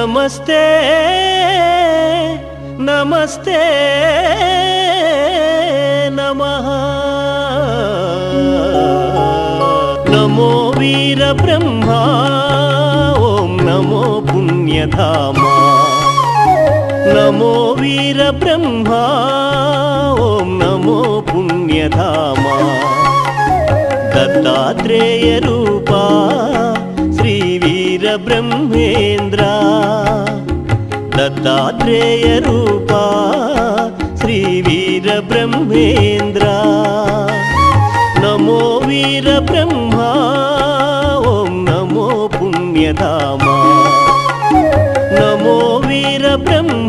नमस्ते नमस्ते नमः। नमो वीर ब्रह्मा ओम नमो पुण्यधामा। नमो वीर ब्रह्मा ओम नमो पुण्यधामा। दत्तात्रेय रूपा श्री वीर ब्रह्मेंद्र। दत्तात्रेय रूपा श्री वीर ब्रह्मेंद्र। नमो वीर ब्रह्मा ओम नमो पुण्यधामा। नमो वीर ब्रह्मा